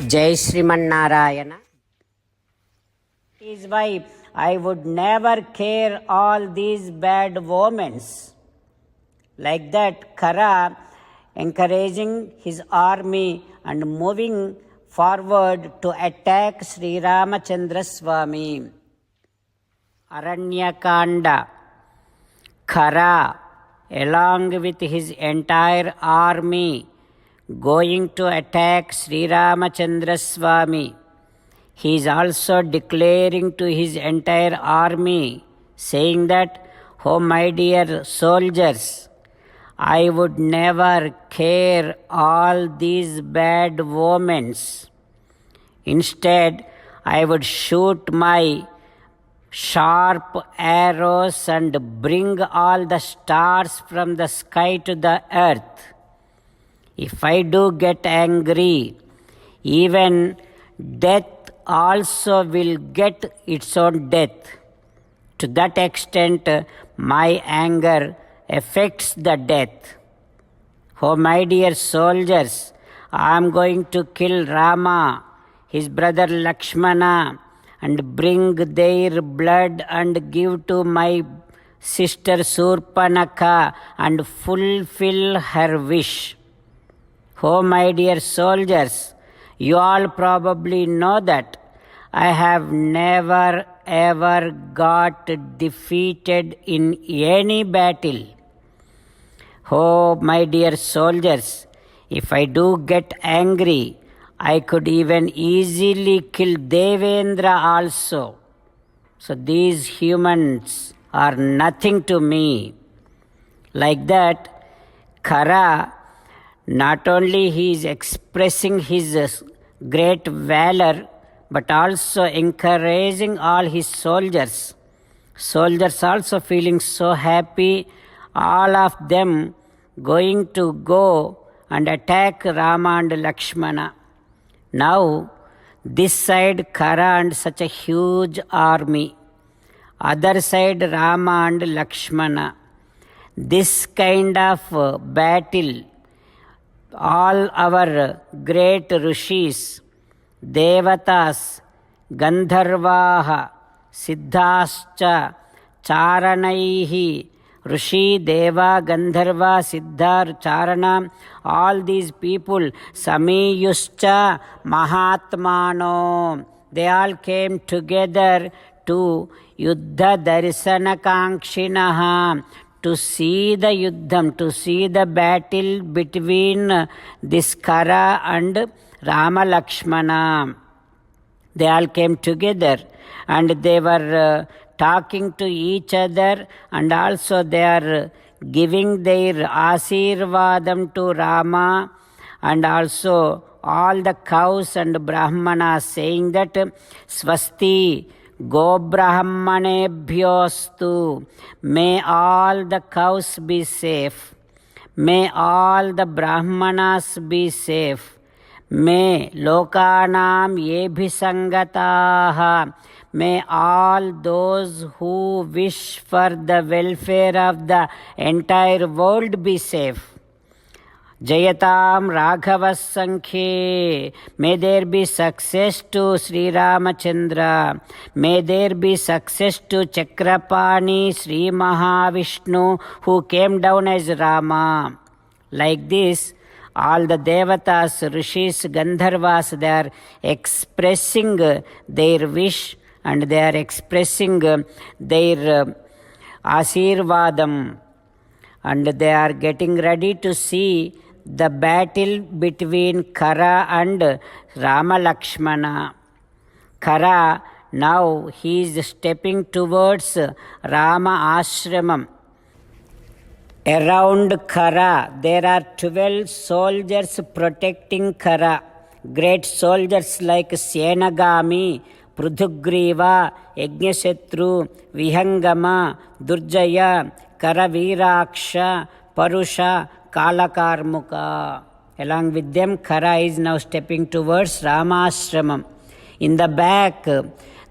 Jai Sriman His wife, I would never care all these bad omens. Like that, Khara encouraging his army and moving forward to attack Sri Ramachandra Swami. Aranyakanda. Khara, along with his entire army, going to attack Sri Ramachandra Swami. He is also declaring to his entire army, saying that, "Oh my dear soldiers, I would never care all these bad omens. Instead, I would shoot my sharp arrows and bring all the stars from the sky to the earth. If I do get angry, even death also will get its own death. To that extent, my anger affects the death. Oh, my dear soldiers, I am going to kill Rama, his brother Lakshmana, and bring their blood and give to my sister Surpanakha and fulfill her wish." Oh, my dear soldiers, you all probably know that I have never ever got defeated in any battle. Oh, my dear soldiers, if I do get angry, I could even easily kill Devendra also. So these humans are nothing to me. Like that, Khara, not only he is expressing his great valor, but also encouraging all his soldiers. Soldiers also feeling so happy, all of them going to go and attack Rama and Lakshmana. Now, this side Khara and such a huge army, other side Rama and Lakshmana. This kind of battle, all our great rishis, devatas, gandharvaha, siddhascha, charanaihi, Rishi, Deva, Gandharva, Siddhar, Charana, all these people, Samiyuscha, Mahatmano, they all came together to Yuddha Darsana Kankshinaha, to see the Yuddham, to see the battle between this Khara and Rama Lakshmana. They all came together and they were talking to each other, and also they are giving their Asirvadam to Rama, and also all the cows and Brahmanas saying that Swasti Go Brahmanebhyostu, may all the cows be safe, may all the Brahmanas be safe, may Lokanam Yebhisangataha, may all those who wish for the welfare of the entire world be safe. Jayatam Raghavas Sankhe, may there be success to Sri Ramachandra, may there be success to Chakrapani Sri Mahavishnu who came down as Rama. Like this, all the devatas, rishis, gandharvas, they are expressing their wish and they are expressing their Asirvadam, and they are getting ready to see the battle between Khara and Rama Lakshmana. Khara, now he is stepping towards Rama Ashramam. Around Khara, there are 12 soldiers protecting Khara. Great soldiers like Senagami, Prudhugriva, Yajnashatru, Vihangama, Durjaya, Karaviraksha, Parusha, Kalakarmuka. Along with them, Khara is now stepping towards Ramashramam. In the back,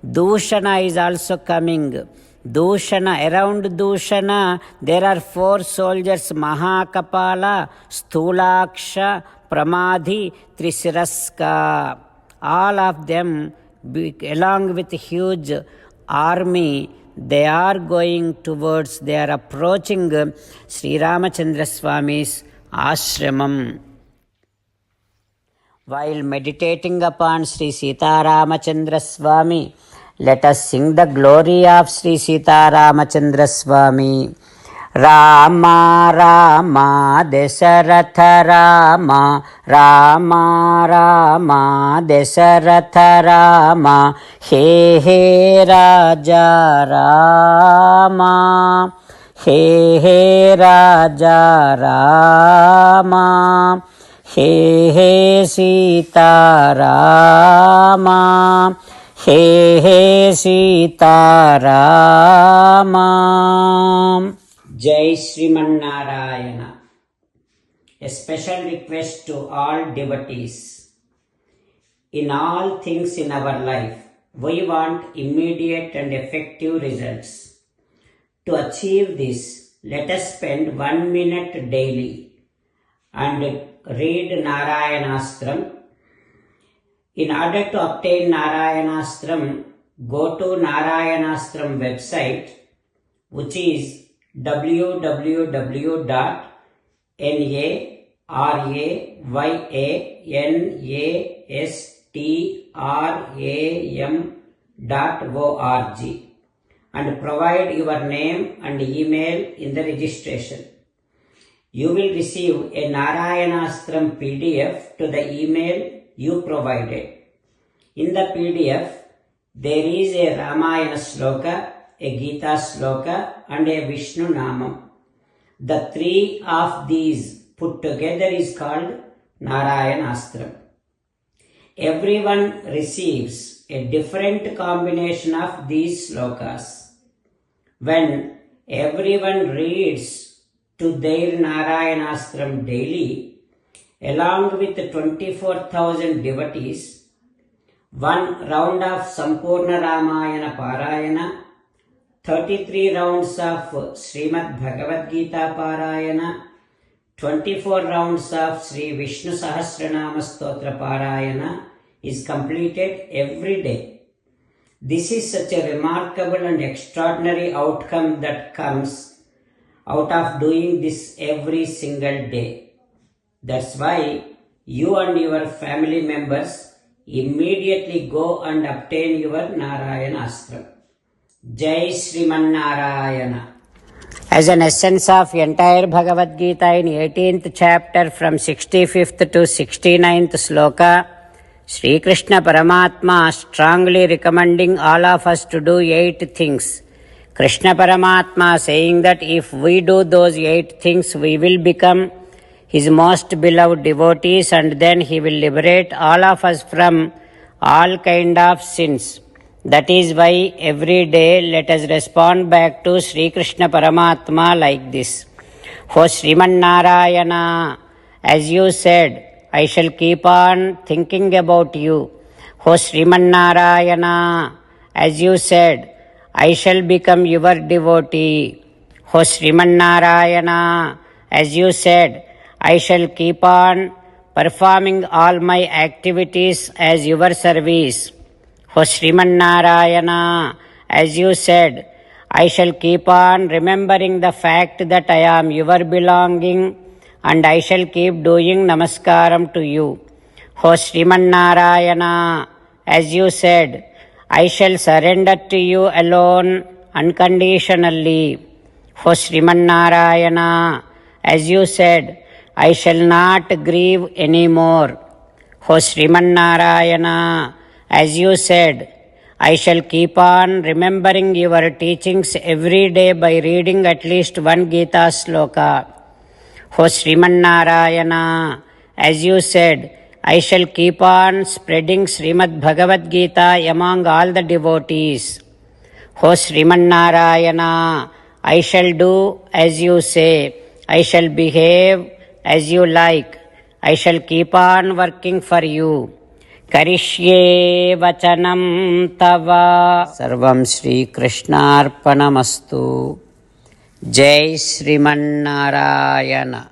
Dushana is also coming. Dushana, around Dushana, there are 4 soldiers, Mahakapala, Sthulaksha, Pramadhi, Trisiraska. all of them, along with a huge army, they are approaching Sri Ramachandra Swami's ashramam. While meditating upon Sri Sita Ramachandra Swami, let us sing the glory of Sri Sita Ramachandra Swami. Rama Rama Dasaratha Rama, Rama Rama Dasaratha Rama, He He Raja Rama, He He Raja Rama, He He Sita Rama, He He Sita Rama. Jai Sriman-Narayana. A special request to all devotees. In all things in our life, we want immediate and effective results. To achieve this, let us spend 1 minute daily and read Narayanastram. In order to obtain Narayanastram, go to Narayanastram website, which is www.narayanastram.org and provide your name and email in the registration. You will receive a Narayanastram PDF to the email you provided. In the PDF, there is a Ramayana Sloka, a Gita Sloka and a Vishnu Namam. The three of these put together is called Narayanastram. Everyone receives a different combination of these slokas. When everyone reads to their Narayanastram daily, along with 24,000 devotees, one round of Sampurna Ramayana Parayana, 33 rounds of Srimad Bhagavad Gita Parayana, 24 rounds of Sri Vishnu Sahasranama Stotra Parayana is completed every day. This is such a remarkable and extraordinary outcome that comes out of doing this every single day. That's why you and your family members immediately go and obtain your Narayanastram. Jai Sriman-Narayana. As an essence of entire Bhagavad Gita in 18th chapter from 65th to 69th sloka, Sri Krishna Paramatma strongly recommending all of us to do 8 things. Krishna Paramatma saying that if we do those 8 things, we will become His most beloved devotees and then He will liberate all of us from all kind of sins. That is why every day let us respond back to Sri Krishna Paramatma like this. O Sriman Narayana, as you said, I shall keep on thinking about you. O Sriman Narayana, as you said, I shall become your devotee. O Sriman Narayana, as you said, I shall keep on performing all my activities as your service. O Sriman Narayana, as you said, I shall keep on remembering the fact that I am your belonging and I shall keep doing namaskaram to you. O Sriman Narayana, as you said, I shall surrender to you alone unconditionally. O Sriman Narayana, as you said, I shall not grieve anymore. O Sriman Narayana, as you said, I shall keep on remembering your teachings every day by reading at least one Gita sloka. O Sriman Narayana, as you said, I shall keep on spreading Srimad Bhagavad Gita among all the devotees. O Sriman Narayana, I shall do as you say. I shall behave as you like. I shall keep on working for you. Karishye vachanam tava. Sarvam Shri Krishnarpanamastu. Jai Sriman Narayana.